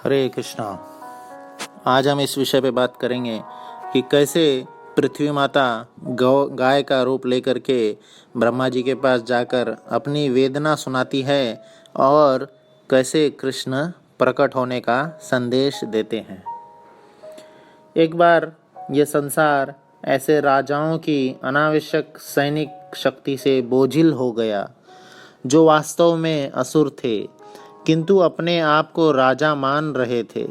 हरे कृष्णा। आज हम इस विषय पे बात करेंगे कि कैसे पृथ्वी माता गाय का रूप लेकर के ब्रह्मा जी के पास जाकर अपनी वेदना सुनाती है और कैसे कृष्ण प्रकट होने का संदेश देते हैं। एक बार ये संसार ऐसे राजाओं की अनावश्यक सैनिक शक्ति से बोझिल हो गया जो वास्तव में असुर थे किंतु अपने आप को राजा मान रहे थे।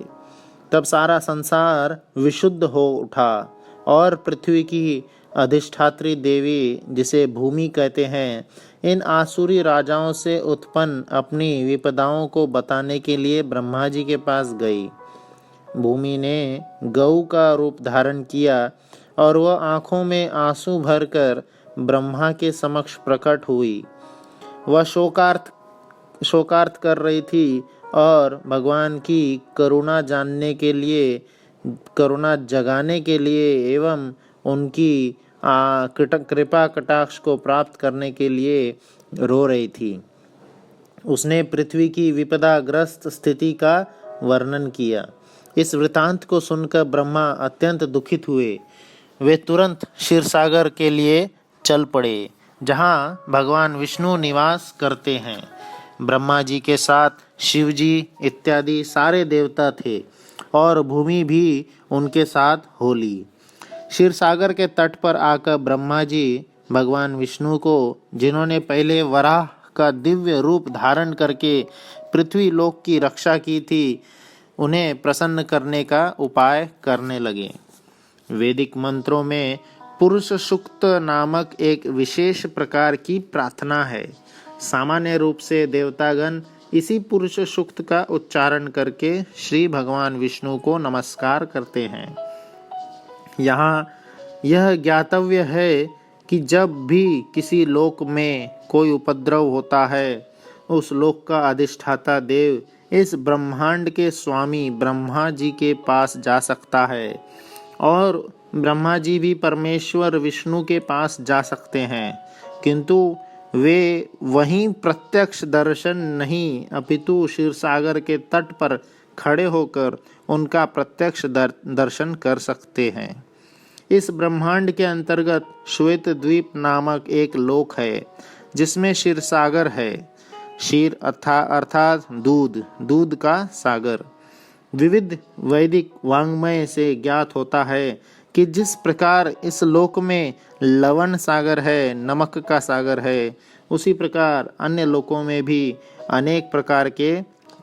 तब सारा संसार विशुद्ध हो उठा और पृथ्वी की अधिष्ठात्री देवी, जिसे भूमि कहते हैं, इन आसुरी राजाओं से उत्पन्न अपनी विपदाओं को बताने के लिए ब्रह्मा जी के पास गई। भूमि ने गऊ का रूप धारण किया और वह आंखों में आंसू भरकर ब्रह्मा के समक्ष प्रकट हुई। वह शोकार्त कर रही थी और भगवान की करुणा जगाने के लिए एवं उनकी कृपा कटाक्ष को प्राप्त करने के लिए रो रही थी। उसने पृथ्वी की विपदाग्रस्त स्थिति का वर्णन किया। इस वृतांत को सुनकर ब्रह्मा अत्यंत दुखित हुए। वे तुरंत क्षीरसागर के लिए चल पड़े, जहाँ भगवान विष्णु निवास करते हैं। ब्रह्मा जी के साथ शिव जी इत्यादि सारे देवता थे और भूमि भी उनके साथ हो ली। क्षीरसागर के तट पर आकर ब्रह्मा जी भगवान विष्णु को, जिन्होंने पहले वराह का दिव्य रूप धारण करके पृथ्वी लोक की रक्षा की थी, उन्हें प्रसन्न करने का उपाय करने लगे। वैदिक मंत्रों में पुरुष सूक्त नामक एक विशेष प्रकार की प्रार्थना है। सामान्य रूप से देवतागण इसी पुरुष सूक्त का उच्चारण करके श्री भगवान विष्णु को नमस्कार करते हैं। यहाँ यह ज्ञातव्य है कि जब भी किसी लोक में कोई उपद्रव होता है, उस लोक का अधिष्ठाता देव इस ब्रह्मांड के स्वामी ब्रह्मा जी के पास जा सकता है और ब्रह्मा जी भी परमेश्वर विष्णु के पास जा सकते हैं, किंतु वे वहीं प्रत्यक्ष दर्शन नहीं अपितु क्षीरसागर के तट पर खड़े होकर उनका प्रत्यक्ष दर्शन कर सकते हैं। इस ब्रह्मांड के अंतर्गत श्वेत द्वीप नामक एक लोक है, जिसमें क्षीरसागर है। क्षीर अर्थात दूध का सागर। विविध वैदिक वाङ्मय से ज्ञात होता है कि जिस प्रकार इस लोक में लवण सागर है, नमक का सागर है, उसी प्रकार अन्य लोकों में भी अनेक प्रकार के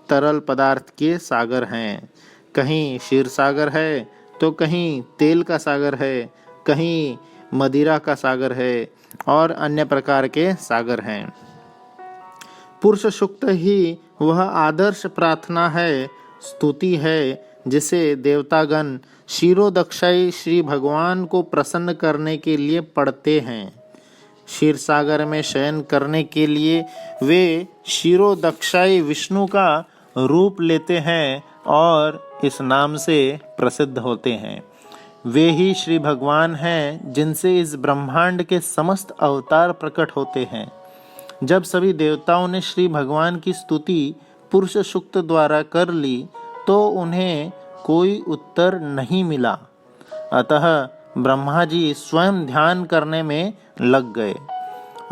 तरल पदार्थ के सागर हैं। कहीं क्षीर सागर है तो कहीं तेल का सागर है, कहीं मदिरा का सागर है और अन्य प्रकार के सागर हैं। पुरुष सूक्त ही वह आदर्श प्रार्थना है, स्तुति है, जिसे देवतागण क्षीरोदक्षाई श्री भगवान को प्रसन्न करने के लिए पढ़ते हैं। क्षीर सागर में शयन करने के लिए वे क्षीरोदक्षाई विष्णु का रूप लेते हैं और इस नाम से प्रसिद्ध होते हैं। वे ही श्री भगवान हैं जिनसे इस ब्रह्मांड के समस्त अवतार प्रकट होते हैं। जब सभी देवताओं ने श्री भगवान की स्तुति पुरुष सूक्त द्वारा कर ली तो उन्हें कोई उत्तर नहीं मिला। अतः ब्रह्मा जी स्वयं ध्यान करने में लग गए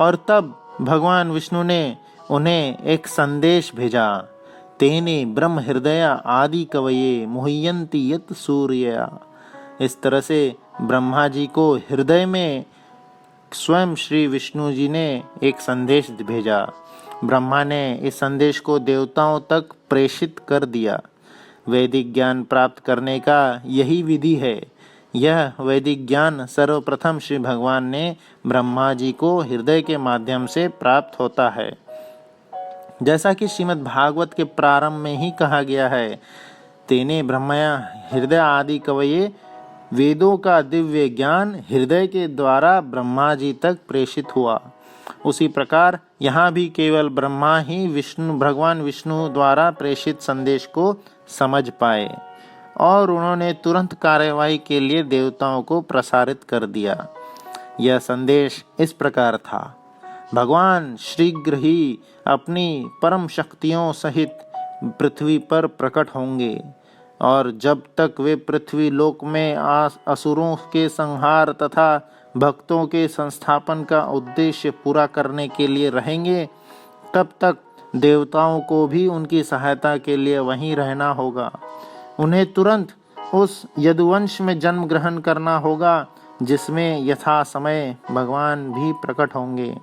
और तब भगवान विष्णु ने उन्हें एक संदेश भेजा। तेने ब्रह्म हृदय आदि कवये मुह्यन्ति यत् सूर्या। इस तरह से ब्रह्मा जी को हृदय में स्वयं श्री विष्णु जी ने एक संदेश भेजा। ब्रह्मा ने इस संदेश को देवताओं तक प्रेषित कर दिया। वैदिक ज्ञान प्राप्त करने का यही विधि है। यह वैदिक ज्ञान सर्वप्रथम श्री भगवान ने ब्रह्मा जी को हृदय के माध्यम से प्राप्त होता है। जैसा कि श्रीमद् भागवत के प्रारंभ में ही कहा गया है, तेने ब्रह्मया हृदय आदि कवये, वेदों का दिव्य ज्ञान हृदय के द्वारा ब्रह्मा जी तक प्रेषित हुआ। उसी प्रकार यहाँ भी केवल ब्रह्मा ही भगवान विष्णु द्वारा प्रेषित संदेश को समझ पाए और उन्होंने तुरंत कार्यवाही के लिए देवताओं को प्रसारित कर दिया। यह संदेश इस प्रकार था। भगवान शीघ्र ही अपनी परम शक्तियों सहित पृथ्वी पर प्रकट होंगे, और जब तक वे पृथ्वी लोक में असुरों के संहार तथा भक्तों के संस्थापन का उद्देश्य पूरा करने के लिए रहेंगे, तब तक देवताओं को भी उनकी सहायता के लिए वहीं रहना होगा। उन्हें तुरंत उस यदुवंश में जन्म ग्रहण करना होगा जिसमें यथा समय भगवान भी प्रकट होंगे।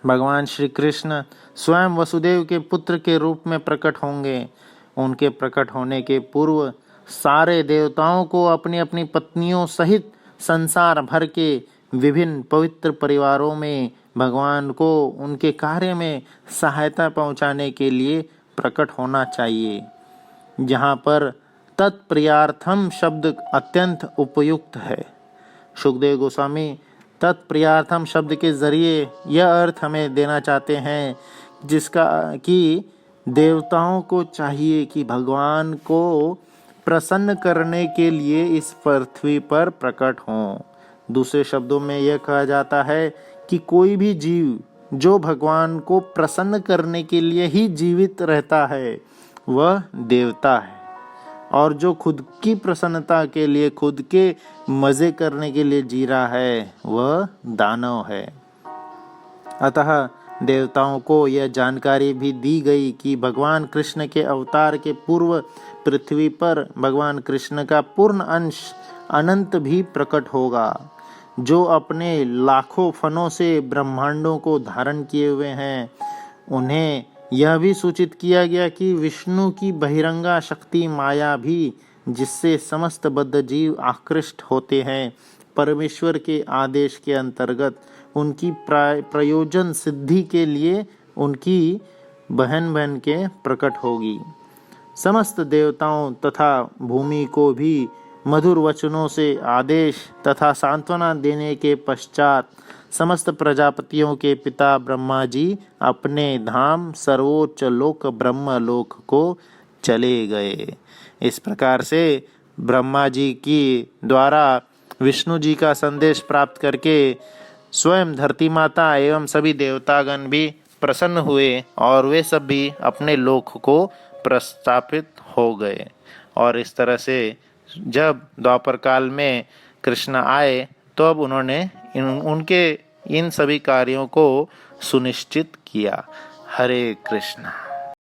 भगवान श्री कृष्ण स्वयं वसुदेव के पुत्र के रूप में प्रकट होंगे। उनके प्रकट होने के पूर्व सारे देवताओं को अपनी अपनी पत्नियों सहित संसार भर के विभिन्न पवित्र परिवारों में भगवान को उनके कार्य में सहायता पहुंचाने के लिए प्रकट होना चाहिए। यहाँ पर तत्प्रियार्थम शब्द अत्यंत उपयुक्त है। सुखदेव गोस्वामी तत्प्रियार्थम शब्द के जरिए यह अर्थ हमें देना चाहते हैं जिसका कि देवताओं को चाहिए कि भगवान को प्रसन्न करने के लिए इस पृथ्वी पर प्रकट हों। दूसरे शब्दों में यह कहा जाता है कि कोई भी जीव जो भगवान को प्रसन्न करने के लिए ही जीवित रहता है वह देवता है, और जो खुद की प्रसन्नता के लिए, खुद के मजे करने के लिए जी रहा है वह दानव है। अतः देवताओं को यह जानकारी भी दी गई कि भगवान कृष्ण के अवतार के पूर्व पृथ्वी पर भगवान कृष्ण का पूर्ण अंश अनंत भी प्रकट होगा, जो अपने लाखों फनों से ब्रह्मांडों को धारण किए हुए हैं। उन्हें यह भी सूचित किया गया कि विष्णु की बहिरंगा शक्ति माया भी, जिससे समस्त बद्ध जीव आकृष्ट होते हैं, परमेश्वर के आदेश के अंतर्गत उनकी प्रयोजन सिद्धि के लिए उनकी बहन बन के प्रकट होगी। समस्त देवताओं तथा भूमि को भी मधुर वचनों से आदेश तथा सांत्वना देने के पश्चात समस्त प्रजापतियों के पिता ब्रह्मा जी अपने धाम सर्वोच्च लोक ब्रह्म लोक को चले गए। इस प्रकार से ब्रह्मा जी की द्वारा विष्णु जी का संदेश प्राप्त करके स्वयं धरती माता एवं सभी देवतागण भी प्रसन्न हुए और वे सब भी अपने लोक को प्रस्थापित हो गए। और इस तरह से जब द्वापर काल में कृष्ण आए तो अब उन्होंने उनके इन सभी कार्यों को सुनिश्चित किया। हरे कृष्ण।